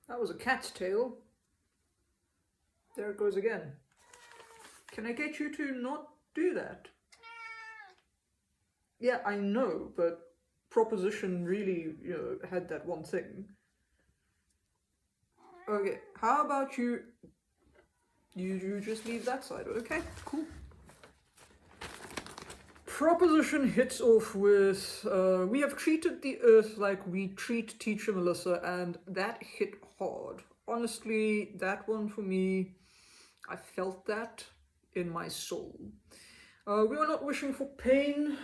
That was a cat's tail. There it goes again. Can I get you to not do that? Yeah, I know, but Proposition really, had that one thing. Okay, how about you just leave that side, okay? Cool. Proposition hits off with, we have treated the earth like we treat Teacher Melissa, and that hit hard. Honestly, that one for me, I felt that in my soul. We are not wishing for pain.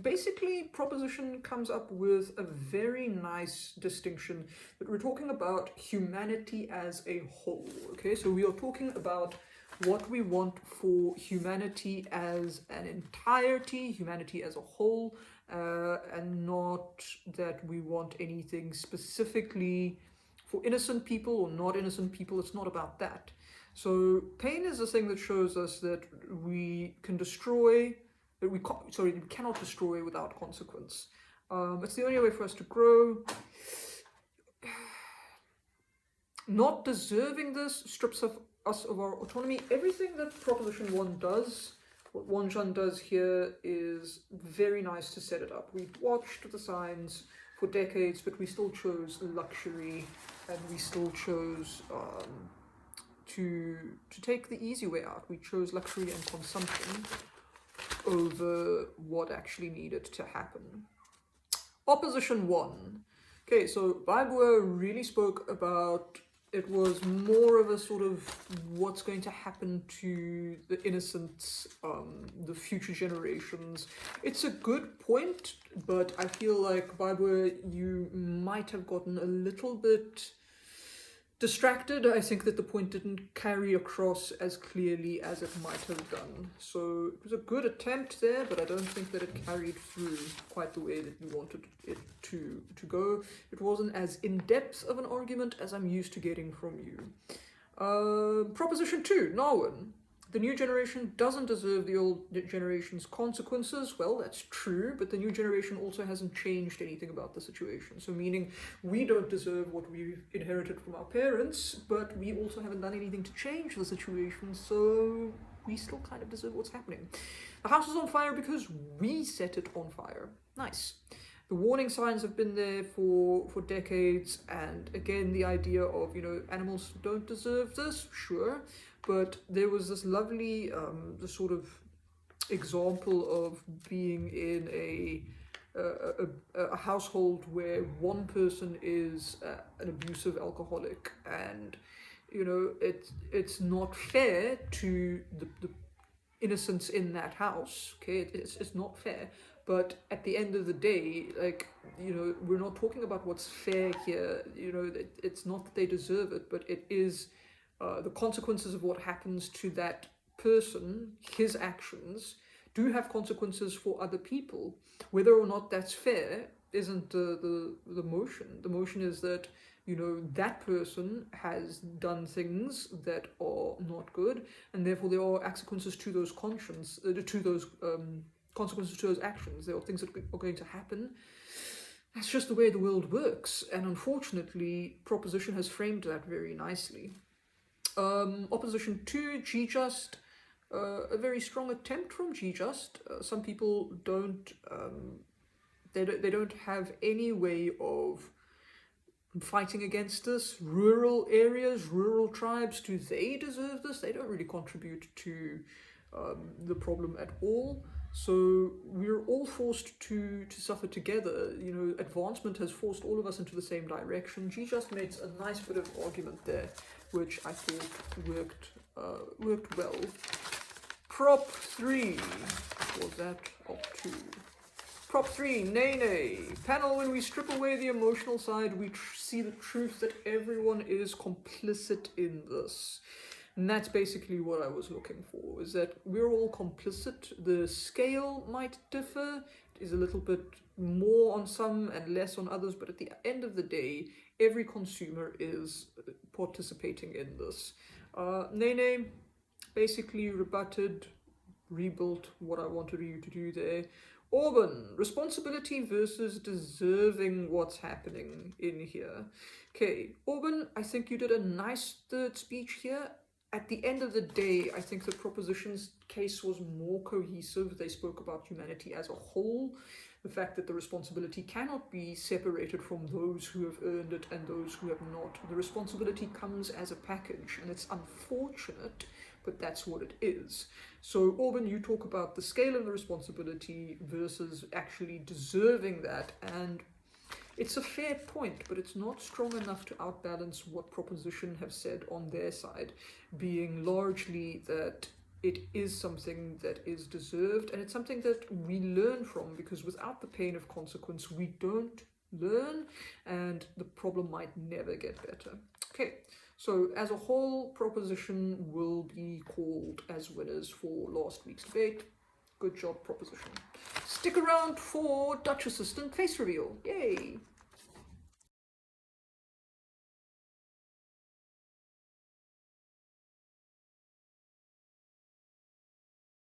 Basically, Proposition comes up with a very nice distinction that we're talking about humanity as a whole. Okay, so we are talking about what we want for humanity as an entirety, humanity as a whole, and not that we want anything specifically for innocent people or not innocent people. It's not about that. So pain is the thing that shows us that we can destroy, that we cannot destroy without consequence. It's the only way for us to grow. Not deserving this strips us of our autonomy. Everything that Proposition 1 does, what Wanjan does here, is very nice to set it up. We've watched the signs for decades, but we still chose luxury, and we still chose to take the easy way out. We chose luxury and consumption over what actually needed to happen. Opposition 1. Okay, so Baibua really spoke about, it was more of a sort of what's going to happen to the innocents, the future generations. It's a good point, but I feel like Baibua, you might have gotten a little bit distracted. I think that the point didn't carry across as clearly as it might have done. So it was a good attempt there, but I don't think that it carried through quite the way that you wanted it to go. It wasn't as in-depth of an argument as I'm used to getting from you. Proposition 2, Narwin. The new generation doesn't deserve the old generation's consequences. Well, that's true, but the new generation also hasn't changed anything about the situation. So meaning we don't deserve what we inherited from our parents, but we also haven't done anything to change the situation, so we still kind of deserve what's happening. The house is on fire because we set it on fire. Nice. The warning signs have been there for decades, and again, the idea of, animals don't deserve this, sure, but there was this lovely the sort of example of being in a household where one person is an abusive alcoholic, and it's not fair to the innocents in that house. Okay, it's not fair. But at the end of the day, we're not talking about what's fair here. It's not that they deserve it, but it is the consequences of what happens to that person, his actions, do have consequences for other people. Whether or not that's fair isn't the motion. The motion is that, that person has done things that are not good, and therefore there are consequences to those consequences to those actions. There are things that are going to happen. That's just the way the world works, and unfortunately, Proposition has framed that very nicely. Opposition 2, G-Just, a very strong attempt from G-Just. Some people don't, they don't have any way of fighting against this. Rural areas, rural tribes, do they deserve this? They don't really contribute to the problem at all. So we're all forced to suffer together. Advancement has forced all of us into the same direction. G-Just makes a nice bit of argument there, which I thought worked well. Prop 3, was that op 2? Prop 3, Nene. Panel, when we strip away the emotional side, we see the truth that everyone is complicit in this. And that's basically what I was looking for, is that we're all complicit. The scale might differ. It is a little bit more on some and less on others, but at the end of the day, every consumer is participating in this. Nene basically rebutted, rebuilt what I wanted you to do there, Auburn, responsibility versus deserving what's happening in here. Okay, Auburn, I think you did a nice third speech here. At the end of the day, I think the proposition's case was more cohesive. They spoke about humanity as a whole, the fact that the responsibility cannot be separated from those who have earned it and those who have not. The responsibility comes as a package, and it's unfortunate, but that's what it is. So, Auburn, you talk about the scale of the responsibility versus actually deserving that, and it's a fair point, but it's not strong enough to outbalance what proposition have said on their side, being largely that it is something that is deserved, and it's something that we learn from, because without the pain of consequence, we don't learn, and the problem might never get better. Okay, so as a whole, proposition will be called as winners for last week's debate. Good job, proposition. Stick around for Dutch Assistant face reveal. Yay!